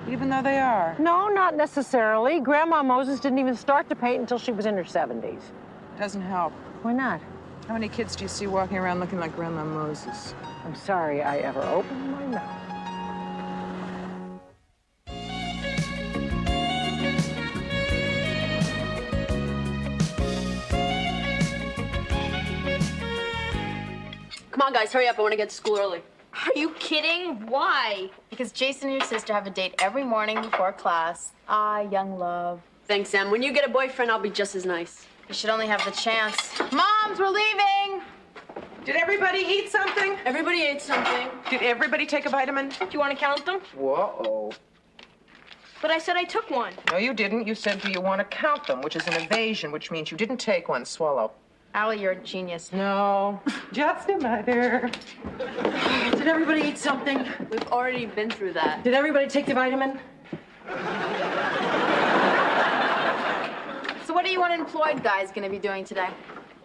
even though they are. No, not necessarily. Grandma Moses didn't even start to paint until she was in her 70s. Doesn't help. Why not? How many kids do you see walking around looking like Grandma Moses? I'm sorry I ever opened my mouth. Come on, guys, hurry up. I want to get to school early. Are you kidding? Why? Because Jason and your sister have a date every morning before class. Ah, young love. Thanks, Sam. When you get a boyfriend, I'll be just as nice. You should only have the chance. Moms, we're leaving! Did everybody eat something? Everybody ate something. Did everybody take a vitamin? Do you want to count them? Whoa. But I said I took one. No, you didn't. You said, do you want to count them, which is an evasion, which means you didn't take one. Swallow. Allie, you're a genius. No, just a mother. Did everybody eat something? We've already been through that. Did everybody take the vitamin? So what are you unemployed guys going to be doing today?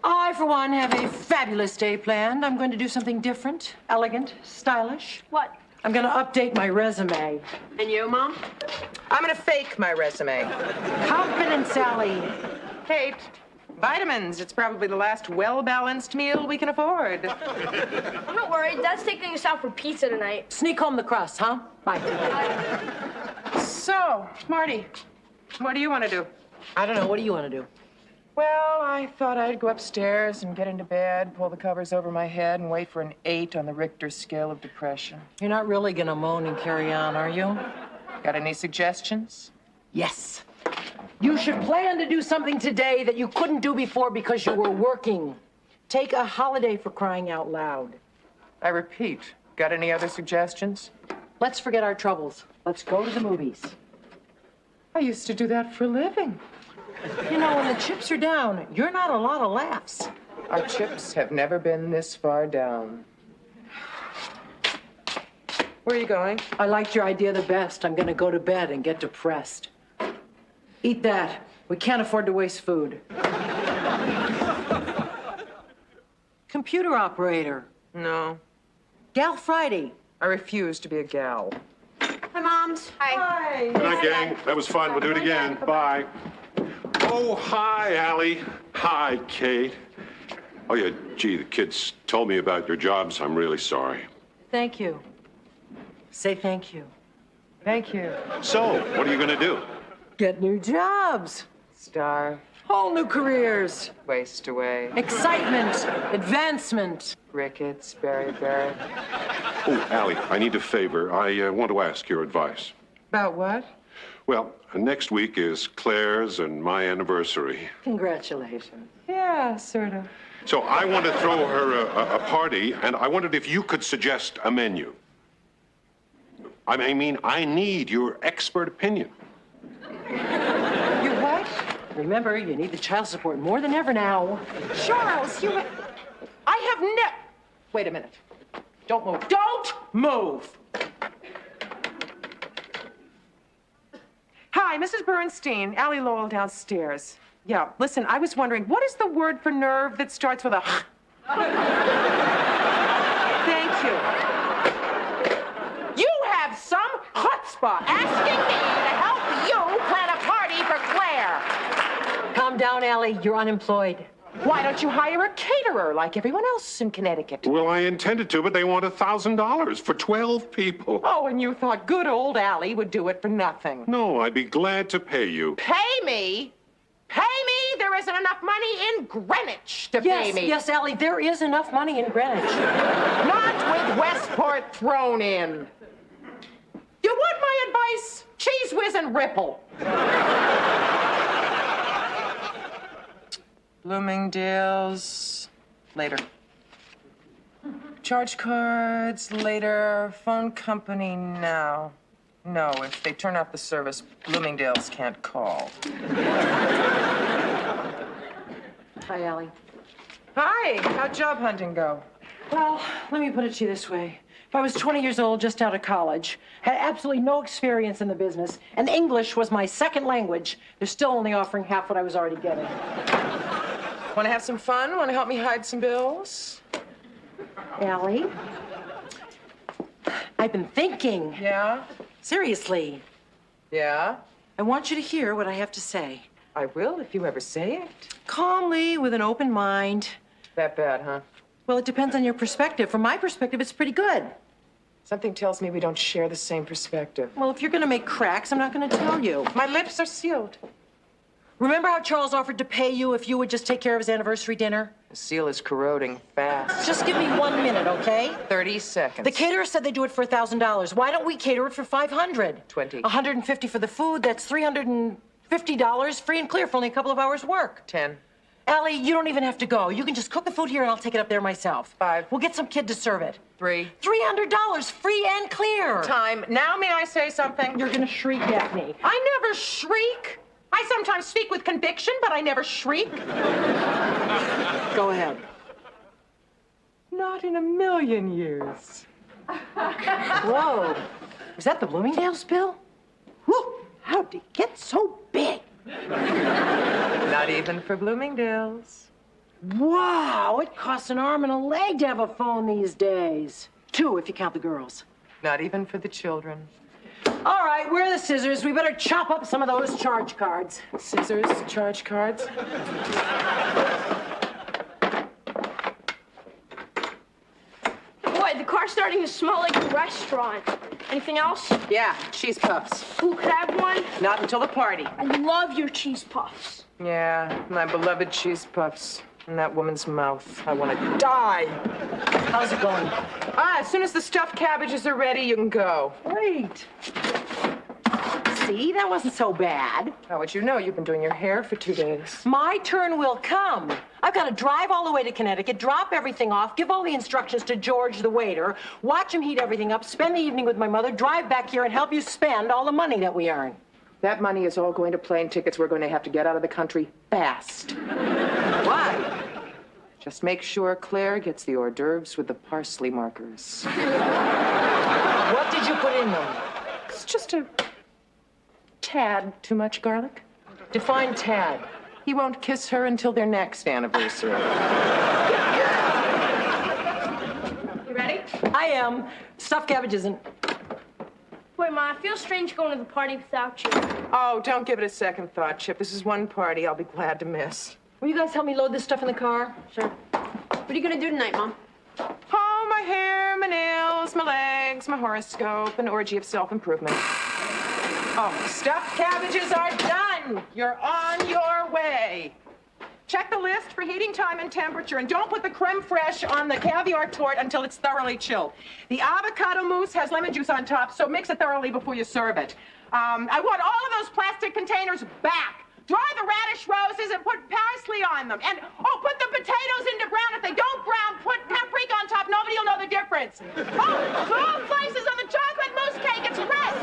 I, for one, have a fabulous day planned. I'm going to do something different, elegant, stylish. What? I'm going to update my resume. And you, Mom? I'm going to fake my resume. Confidence, Allie. Kate, vitamins. It's probably the last well-balanced meal we can afford. I'm not worried. Dad's taking us out for pizza tonight. Sneak home the crust, huh? Bye. So, Marty, what do you want to do? I don't know. What do you want to do? Well, I thought I'd go upstairs and get into bed, pull the covers over my head, and wait for an 8 on the Richter scale of depression. You're not really going to moan and carry on, are you? Got any suggestions? Yes. You should plan to do something today that you couldn't do before because you were working. Take a holiday, for crying out loud. I repeat, got any other suggestions? Let's forget our troubles. Let's go to the movies. I used to do that for a living. You know, when the chips are down, you're not a lot of laughs. Our chips have never been this far down. Where are you going? I liked your idea the best. I'm going to go to bed and get depressed. Eat that. We can't afford to waste food. Computer operator. No. Gal Friday. I refuse to be a gal. Hi, Moms. Hi. Good night, gang. That was fun. We'll do it again. Bye. Oh, hi, Allie. Hi, Kate. Oh, yeah, gee, the kids told me about your jobs. I'm really sorry. Thank you. Say thank you. Thank you. So, what are you going to do? Get new jobs. Starve. Whole new careers. Waste away. Excitement. Advancement. Ricketts, Berry. Oh, Allie, I need a favor. I want to ask your advice. About what? Well, next week is Claire's and my anniversary. Congratulations. Yeah, sort of. So I want to throw her a party, and I wondered if you could suggest a menu. I mean, I need your expert opinion. You what? Remember, you need the child support more than ever now. Charles, I have Wait a minute. Don't move. Don't move! Hi, Mrs. Bernstein. Allie Lowell downstairs. Yeah, listen, I was wondering, what is the word for nerve that starts with a Thank you. You have some chutzpah asking me to help you plan a party for Claire. Calm down, Allie. You're unemployed. Why don't you hire a caterer like everyone else in Connecticut? Well, I intended to, but they want $1,000 for 12 people. Oh, and you thought good old Allie would do it for nothing. No, I'd be glad to pay you. Pay me? Pay me? There isn't enough money in Greenwich to pay me. Yes, Allie, there is enough money in Greenwich. Not with Westport thrown in. You want my advice? Cheese Whiz and Ripple. Bloomingdale's later. Charge cards later. Phone company now. No, if they turn off the service, Bloomingdale's can't call. Hi, Allie. Hi, how'd job hunting go? Well, let me put it to you this way. If I was 20 years old, just out of college, had absolutely no experience in the business, and English was my second language, they're still only offering half what I was already getting. Want to have some fun? Want to help me hide some bills? Allie, I've been thinking. Yeah? Seriously, Yeah? I want you to hear what I have to say. I will if you ever say it. Calmly, with an open mind. That bad, huh? Well, it depends on your perspective. From my perspective, it's pretty good. Something tells me we don't share the same perspective. Well, if you're going to make cracks, I'm not going to tell you. My lips are sealed. Remember how Charles offered to pay you if you would just take care of his anniversary dinner? The seal is corroding fast. Just give me 1 minute, okay? 30 seconds. The caterer said they'd do it for $1,000. Why don't we cater it for $500? 20. $150 for the food. That's $350, free and clear for only a couple of hours' work. 10. Allie, you don't even have to go. You can just cook the food here and I'll take it up there myself. 5. We'll get some kid to serve it. 3. $300, free and clear. Time. Now may I say something? You're gonna shriek at me. I never shriek. I sometimes speak with conviction, but I never shriek. Go ahead. Not in a million years. Whoa. Was that the Bloomingdale's bill? Whew, how'd it get so big? Not even for Bloomingdale's. Wow, it costs an arm and a leg to have a phone these days. 2 if you count the girls. Not even for the children. All right, where are the scissors? We better chop up some of those charge cards. Scissors, charge cards. Boy, the car's starting to smell like a restaurant. Anything else? Yeah, cheese puffs. Ooh, could I have one? Not until the party. I love your cheese puffs. Yeah, my beloved cheese puffs. In that woman's mouth. I want to die. How's it going? As soon as the stuffed cabbages are ready, you can go. Great. See, that wasn't so bad. How would you know? You've been doing your hair for 2 days. My turn will come. I've got to drive all the way to Connecticut, drop everything off, give all the instructions to George, the waiter, watch him heat everything up, spend the evening with my mother, drive back here and help you spend all the money that we earn. That money is all going to plane tickets. We're going to have to get out of the country fast. Why? Just make sure Claire gets the hors d'oeuvres with the parsley markers. What did you put in them? It's just a tad too much garlic. Define tad. He won't kiss her until their next anniversary. You ready? I am. Stuffed cabbage isn't. Wait, Ma, I feel strange going to the party without you. Oh, don't give it a second thought, Chip. This is one party I'll be glad to miss. Will you guys help me load this stuff in the car? Sure. What are you gonna do tonight, Mom? Oh, my hair, my nails, my legs, my horoscope, an orgy of self-improvement. Oh, stuffed cabbages are done. You're on your way. Check the list for heating time and temperature, and don't put the creme fraiche on the caviar tort until it's thoroughly chilled. The avocado mousse has lemon juice on top, so mix it thoroughly before you serve it. I want all of those plastic containers back. Dry the radish roses and put parsley on them. And, oh, put the potatoes into brown. If they don't brown, put paprika on top. Nobody will know the difference. Oh, small slices on the chocolate mousse cake. It's fresh.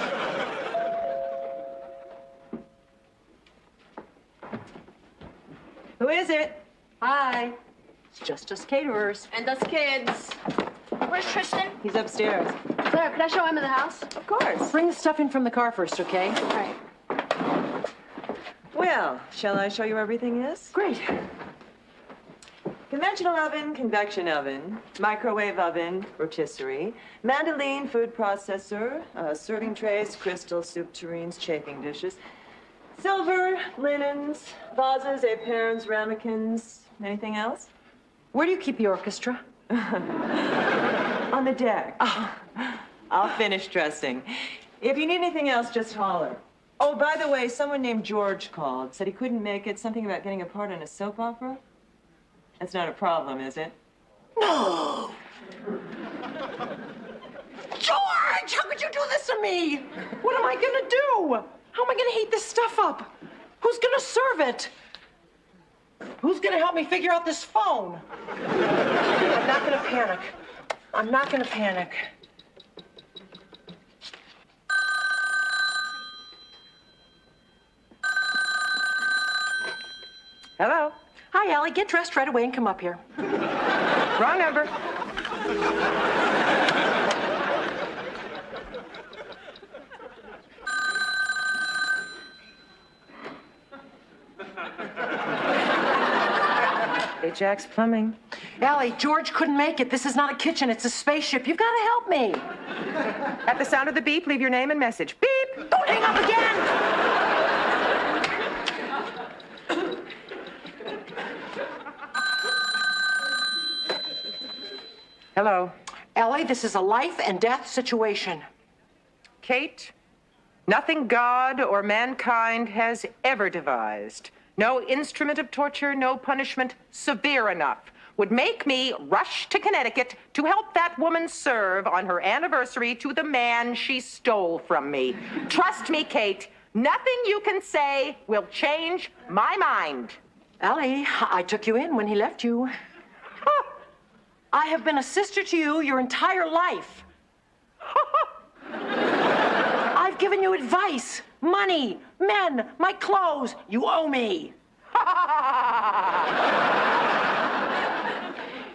Who is it? Hi. It's just us caterers. And us kids. Where's Tristan? He's upstairs. Claire, could I show him in the house? Of course. Bring the stuff in from the car first, okay? All right. Well, shall I show you where everything is? Great. Conventional oven, convection oven, microwave oven, rotisserie, mandolin, food processor, serving trays, crystal, soup tureens, chafing dishes, silver, linens, vases, éperons, ramekins. Anything else? Where do you keep the orchestra? On the deck. Oh. I'll finish dressing. If you need anything else, just holler. Oh, by the way, someone named George called. Said he couldn't make it. Something about getting a part in a soap opera. That's not a problem, is it? No! George, how could you do this to me? What am I gonna do? How am I gonna heat this stuff up? Who's gonna serve it? Who's gonna help me figure out this phone? I'm not gonna panic. I'm not gonna panic. Hello. Hi, Allie. Get dressed right away and come up here. Wrong number. Hey, Jack's Plumbing. Allie, George couldn't make it. This is not a kitchen. It's a spaceship. You've got to help me. At the sound of the beep, leave your name and message. Beep! Don't hang up again! Hello. Allie, this is a life and death situation. Kate, nothing God or mankind has ever devised, no instrument of torture, no punishment severe enough, would make me rush to Connecticut to help that woman serve on her anniversary to the man she stole from me. Trust me, Kate, nothing you can say will change my mind. Allie, I took you in when he left you. I have been a sister to you your entire life. I've given you advice, money, men, my clothes. You owe me.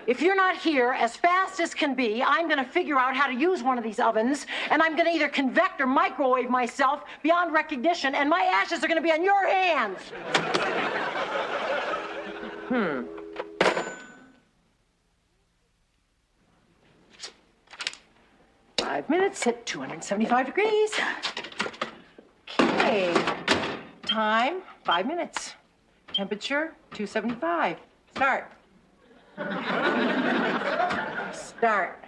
If you're not here as fast as can be, I'm going to figure out how to use one of these ovens, and I'm going to either convect or microwave myself beyond recognition, and my ashes are going to be on your hands. 5 minutes at 275 degrees. Okay. Time, 5 minutes. Temperature, 275. Start. Start.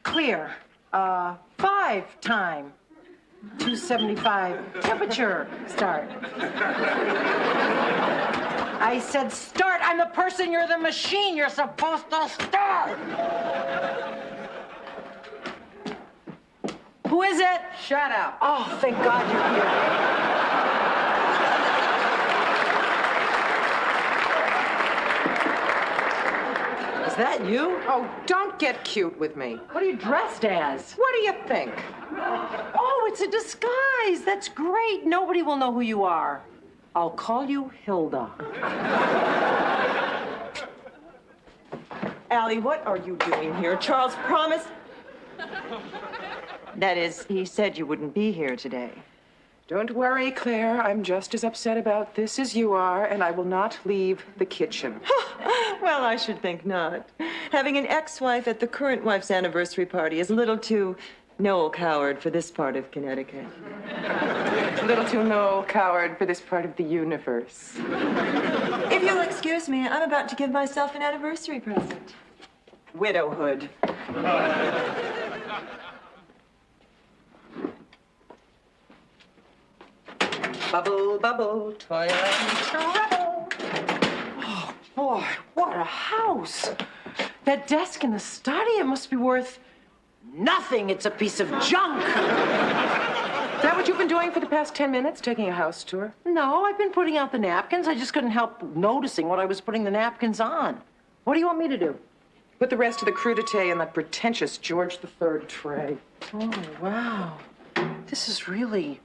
Clear. 5 time. 275. Temperature. Start. I said start. I'm the person, you're the machine. You're supposed to start. Who is it? Shut up. Oh, thank God you're here. Is that you? Oh, don't get cute with me. What are you dressed as? What do you think? Oh, it's a disguise. That's great. Nobody will know who you are. I'll call you Hilda. Allie, what are you doing here? Charles promised... That is, he said you wouldn't be here today. Don't worry, Claire. I'm just as upset about this as you are, and I will not leave the kitchen. Well, I should think not. Having an ex-wife at the current wife's anniversary party is a little too Noel-coward for this part of Connecticut. A little too Noel-coward for this part of the universe. If you'll excuse me, I'm about to give myself an anniversary present. Widowhood. Bubble, bubble, toil and trouble. Oh, boy, what a house. That desk in the study, it must be worth nothing. It's a piece of junk. Is that what you've been doing for the past 10 minutes, taking a house tour? No, I've been putting out the napkins. I just couldn't help noticing what I was putting the napkins on. What do you want me to do? Put the rest of the crudité in that pretentious George III tray. Oh, wow. This is really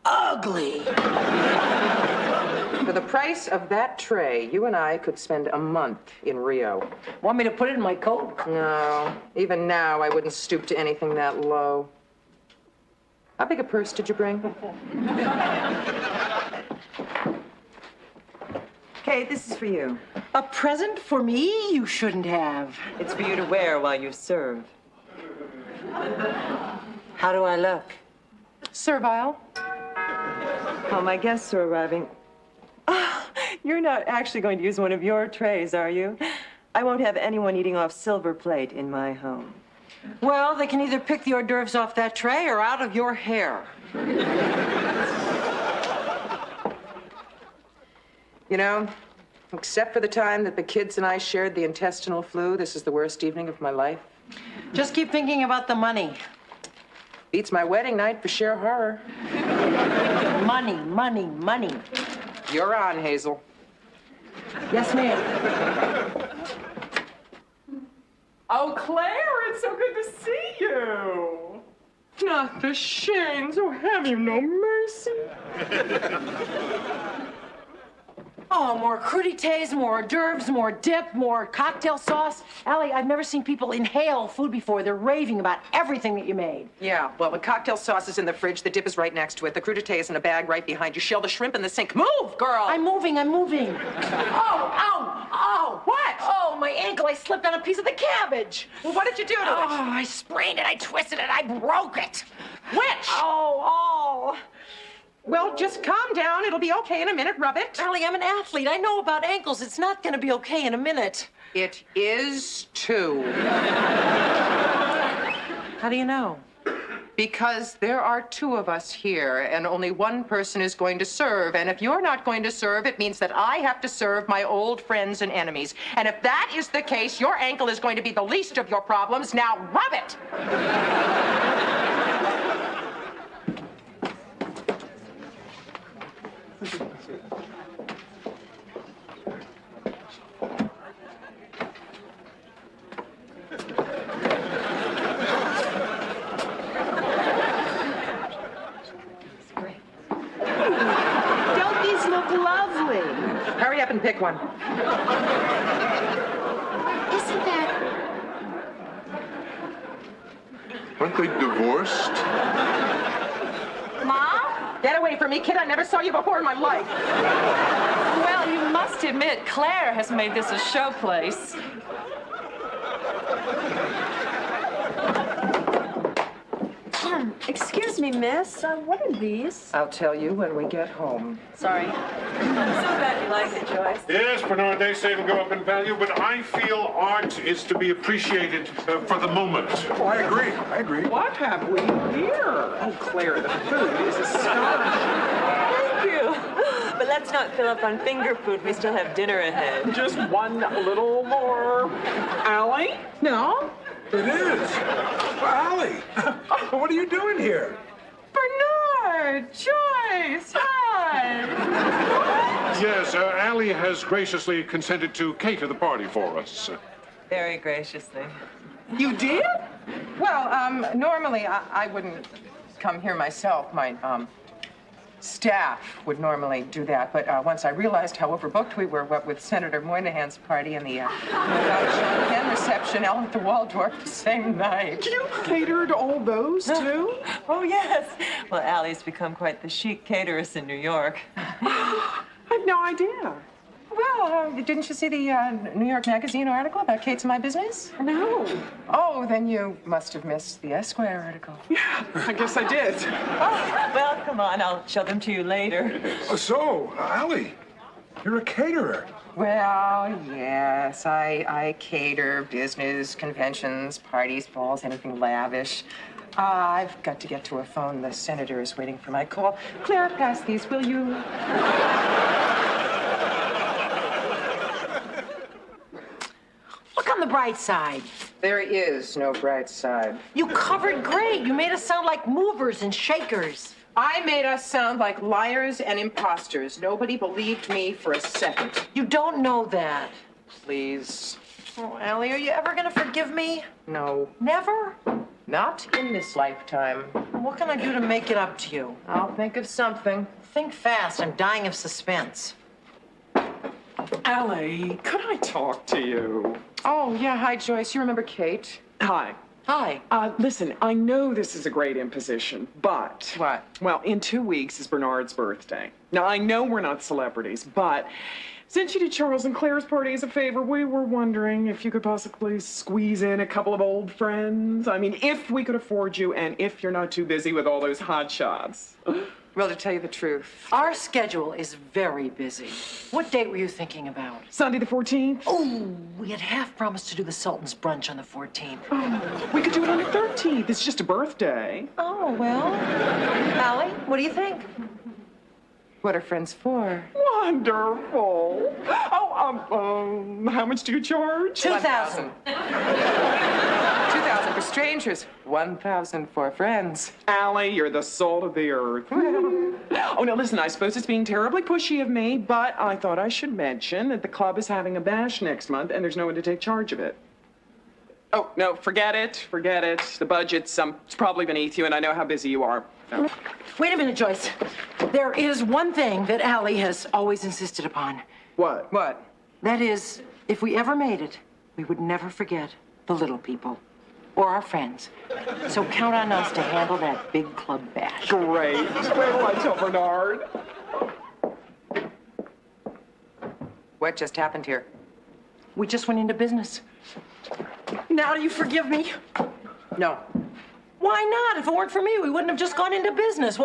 ugly. For the price of that tray, you and I could spend a month in Rio. Want me to put it in my coat? No, even now I wouldn't stoop to anything that low. How big a purse did you bring? Kate, this is for you. A present for me? You shouldn't have. It's for you to wear while you serve. How do I look? Servile. Oh, my guests are arriving. Oh, you're not actually going to use one of your trays, are you? I won't have anyone eating off silver plate in my home. Well, they can either pick the hors d'oeuvres off that tray or out of your hair. You know, except for the time that the kids and I shared the intestinal flu, this is the worst evening of my life. Just keep thinking about the money. Beats my wedding night for sheer horror. Money, money, money. You're on, Hazel. Yes, ma'am. Oh, Claire, it's so good to see you. Not the Shanes, oh, have you no mercy? Oh, more crudités, more hors d'oeuvres, more dip, more cocktail sauce. Allie, I've never seen people inhale food before. They're raving about everything that you made. Yeah, well, the cocktail sauce is in the fridge. The dip is right next to it. The crudité is in a bag right behind you. Shell the shrimp in the sink. Move, girl! I'm moving. Oh, ow, ow. What? Oh, my ankle. I slipped on a piece of the cabbage. Well, what did you do to it? Oh, I sprained it. I twisted it. I broke it. Which? Oh. Well, just calm down. It'll be okay in a minute. Rub it. Allie, I'm an athlete. I know about ankles. It's not going to be okay in a minute. It is too. How do you know? Because there are two of us here, and only one person is going to serve. And if you're not going to serve, it means that I have to serve my old friends and enemies. And if that is the case, your ankle is going to be the least of your problems. Now, rub it! Don't these look lovely? Hurry up and pick one. Isn't that... Aren't they divorced? Mom? Get away from me, kid. I never saw you before in my life. Well, you must admit, Claire has made this a showplace. Excuse me, miss. What are these? I'll tell you when we get home. Sorry. I'm so glad you like it, Joyce. Yes, Bernard, they say it'll go up in value, but I feel art is to be appreciated for the moment. Oh, I agree. What have we here? Oh, Claire, the food is astonishing. Thank you. But let's not fill up on finger food. We still have dinner ahead. Just one little more. Allie? No? It is. Allie, what are you doing here? Bernard! Joyce! Hi! Yes, Allie has graciously consented to cater the party for us. Very graciously. You did? Well, normally I wouldn't come here myself. My, staff would normally do that, but once I realized how overbooked we were, what with Senator Moynihan's party and the Sean Penn reception out at the Waldorf the same night. You catered all those, too? Oh, yes. Well, Allie's become quite the chic cateress in New York. I have no idea. Well, didn't you see the New York Magazine article about Kate's My Business? No. Oh, then you must have missed the Esquire article. Yeah, I guess I did. Oh, well, come on. I'll show them to you later. So, Allie, you're a caterer. Well, yes, I cater business, conventions, parties, balls, anything lavish. I've got to get to a phone. The senator is waiting for my call. Claire, pass these, will you? Look on the bright side. There is no bright side. You covered great. You made us sound like movers and shakers. I made us sound like liars and imposters. Nobody believed me for a second. You don't know that. Please. Oh, Allie, are you ever going to forgive me? No. Never? Not in this lifetime. What can I do to make it up to you? I'll think of something. Think fast. I'm dying of suspense. Allie, could I talk to you? Oh, yeah. Hi, Joyce. You remember Kate? Hi. Hi. Listen, I know this is a great imposition, but... What? Well, in 2 weeks is Bernard's birthday. Now, I know we're not celebrities, but since you did Charles and Claire's party as a favor, we were wondering if you could possibly squeeze in a couple of old friends. I mean, if we could afford you and if you're not too busy with all those hot shots. Well, to tell you the truth. Our schedule is very busy. What date were you thinking about? Sunday the 14th? Oh, we had half promised to do the Sultan's brunch on the 14th. Oh, we could do it on the 13th. It's just a birthday. Oh, well. Allie, what do you think? What are friends for? Wonderful. Oh, how much do you charge? 2,000. 2,000 for strangers. 1,000 for friends. Allie, you're the salt of the earth. Oh, now listen, I suppose it's being terribly pushy of me, but I thought I should mention that the club is having a bash next month and there's no one to take charge of it. Oh, no, forget it. The budget's it's probably beneath you, and I know how busy you are. So. Wait a minute, Joyce. There is one thing that Allie has always insisted upon. What? What? That is, if we ever made it, we would never forget the little people or our friends. So count on us to handle that big club bash. Great. Wait till I tell Bernard. What just happened here? We just went into business. Now do you forgive me? No. Why not? If it weren't for me, we wouldn't have just gone into business.